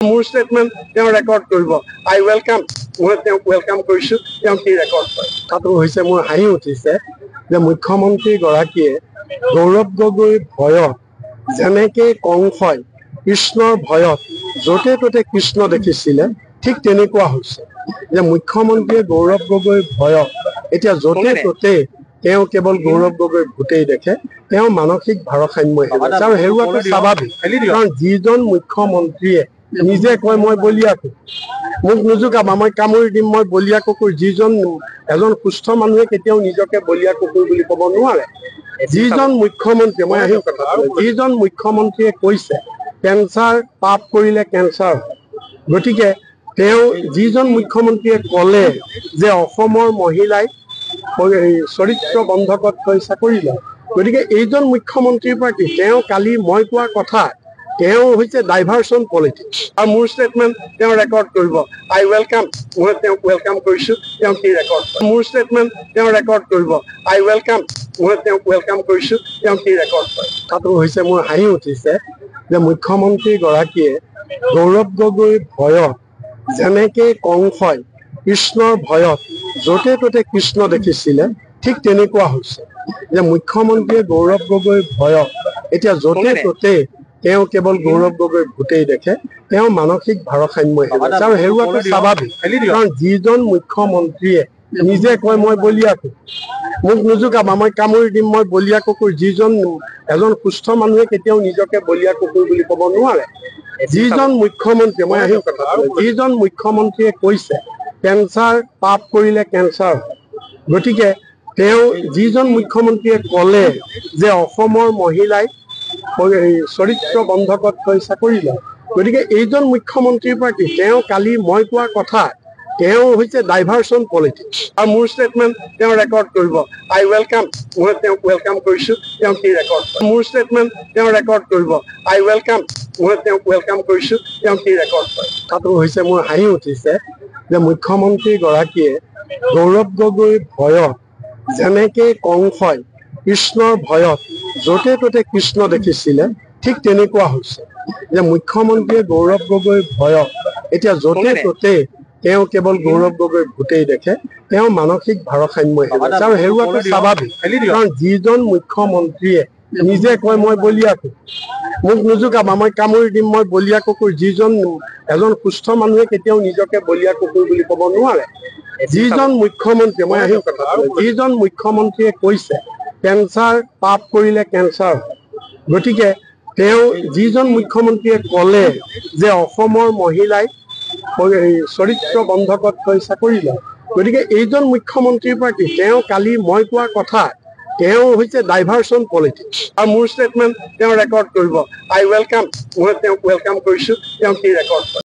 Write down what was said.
মোৰ ষ্টেটমেণ্ট তেওঁ ৰেকৰ্ড কৰিব। আই ৱেলকাম, মই তেওঁক ৱেলকাম কৰিছোঁ, তেওঁ কি ৰেকৰ্ড কৰে। কথাটো হৈছে মোৰ হাঁহি উঠিছে যে মুখ্যমন্ত্ৰীগৰাকীয়ে গৌৰৱ গগৈৰ ভয়ত যেনেকৈ কংসই কৃষ্ণৰ ভয়ত য'তে ত'তে কৃষ্ণ দেখিছিলে, ঠিক তেনেকুৱা হৈছে যে মুখ্যমন্ত্ৰীয়ে গৌৰৱ গগৈৰ ভয়ত এতিয়া য'তে ত'তে তেওঁ কেৱল গৌৰৱ গগৈৰ ভূতেই দেখে। তেওঁ মানসিক ভাৰসাম্য হেৰুৱাইছে আৰু হেৰুৱাটো স্বাভাৱিক, কাৰণ যিজন মুখ্যমন্ত্ৰীয়ে নিজে কয় মই বলিয়া কুকুৰ, মোক নোজোকাবা মই কামুৰি দিম, মই বলিয়া কুকুৰ। এজন সুস্থ মানুহে কেতিয়াও নিজকে বলিয়া কুকুৰ বুলি ক'ব নোৱাৰে। যিজন মুখ্যমন্ত্ৰীয়ে মই আহিম কথা যিজন মুখ্যমন্ত্ৰীয়ে কৈছে কেঞ্চাৰ পাপ কৰিলে কেঞ্চাৰ, গতিকে তেওঁ যিজন মুখ্যমন্ত্ৰীয়ে ক'লে যে অসমৰ মহিলাই চৰিত্ৰ বন্ধকত থৈ চাকৰি লয়, গতিকে এইজন মুখ্যমন্ত্ৰীৰ পৰা কি তেওঁ কালি মই কোৱা কথা তেওঁ হৈছে ডাইভাৰ্চন পলিটিক্স। আৰু মোৰ ষ্টেটমেণ্ট তেওঁ ৰেকৰ্ড কৰিব। আই ৱেলকাম, মই তেওঁক ৱেলকাম কৰিছোঁ, তেওঁ কি ৰেকৰ্ড কৰে। মোৰ ষ্টেটমেণ্ট তেওঁ ৰেকৰ্ড কৰিব। আই ৱেলকাম, মই তেওঁক ৱেলকাম কৰিছোঁ, তেওঁ কি ৰেকৰ্ড কৰে। কথাটো হৈছে মোৰ হাঁহি উঠিছে যে মুখ্যমন্ত্ৰীগৰাকীয়ে গৌৰৱ গগৈৰ ভয়ত যেনেকৈ কংসই কৃষ্ণৰ ভয়ত য'তে ত'তে কৃষ্ণ দেখিছিলে, ঠিক তেনেকুৱা হৈছে যে মুখ্যমন্ত্ৰীয়ে গৌৰৱ গগৈৰ ভয়ত এতিয়া য'তে ত'তে তেওঁ কেৱল গৌৰৱ গগৈৰ ভূতেই দেখে। তেওঁ মানসিক ভাৰসাম্য হেৰুৱাইছে আৰু হেৰুৱাটো স্বাভাৱিক, কাৰণ যিজন মুখ্যমন্ত্ৰীয়ে নিজে কয় মই বলিয়া কুকুৰ, মোক নোজোকাবা মই কামুৰি দিম, মই বলিয়া কুকুৰ। এজন সুস্থ মানুহে কেতিয়াও নিজকে বলিয়া কুকুৰ বুলি ক'ব নোৱাৰে। যিজন মুখ্যমন্ত্ৰীয়ে মই আহিম কথা যিজন মুখ্যমন্ত্ৰীয়ে কৈছে কেঞ্চাৰ পাপ কৰিলে কেঞ্চাৰ, গতিকে তেওঁ যিজন মুখ্যমন্ত্ৰীয়ে ক'লে যে অসমৰ মহিলাই চৰিত্ৰ বন্ধকত থৈ চাকৰি লয়, গতিকে এইজন মুখ্যমন্ত্ৰীৰ পৰা কি তেওঁ কালি মই কোৱা কথা তেওঁ হৈছে ডাইভাৰ্চন পলিটিক্স। আৰু মোৰ ষ্টেটমেণ্ট তেওঁ ৰেকৰ্ড কৰিব। আই ৱেলকাম, মই তেওঁক ৱেলকাম কৰিছোঁ, তেওঁ কি ৰেকৰ্ড কৰে। মোৰ ষ্টেটমেণ্ট তেওঁ ৰেকৰ্ড কৰিব। আই ৱেলকাম, মই তেওঁক ৱেলকাম কৰিছোঁ, তেওঁ কি ৰেকৰ্ড কৰে। কথাটো হৈছে মোৰ হাঁহি উঠিছে যে মুখ্যমন্ত্ৰীগৰাকীয়ে গৌৰৱ গগৈৰ ভয়ত যেনেকৈ কংসই কৃষ্ণৰ ভয়ত য'তে ত'তে কৃষ্ণ দেখিছিলে, ঠিক তেনেকুৱা হৈছে যে মুখ্যমন্ত্ৰীয়ে গৌৰৱ গগৈৰ ভয়ত এতিয়া য'তে ত'তে তেওঁ কেৱল গৌৰৱ গগৈৰ ভূতেই দেখে। তেওঁ মানসিক ভাৰসাম্য হেৰুৱাইছে আৰু হেৰুৱাটো স্বাভাৱিক, কাৰণ যিজন মুখ্যমন্ত্ৰীয়ে নিজে কয় মই বলিয়া কুকুৰ, মোক নোজোকাবা মই কামুৰি দিম, মই বলিয়া কুকুৰ। এজন সুস্থ মানুহে কেতিয়াও নিজকে বলিয়া কুকুৰ বুলি ক'ব নোৱাৰে। যিজন মুখ্যমন্ত্ৰীয়ে মই আহিম কথা যিজন মুখ্যমন্ত্ৰীয়ে কৈছে কেঞ্চাৰ পাপ কৰিলে কেঞ্চাৰ, গতিকে তেওঁ যিজন মুখ্যমন্ত্ৰীয়ে ক'লে যে অসমৰ মহিলাই চৰিত্ৰ বন্ধকত থৈ চাকৰি লয়, গতিকে এইজন মুখ্যমন্ত্ৰীৰ পৰা কি তেওঁ কালি মই কোৱা কথা তেওঁ হৈছে ডাইভাৰ্চন পলিটিক্স। আৰু মোৰ ষ্টেটমেণ্ট তেওঁ ৰেকৰ্ড কৰিব। আই ৱেলকাম, মই তেওঁক ৱেলকাম কৰিছোঁ, তেওঁ কি ৰেকৰ্ড কৰে।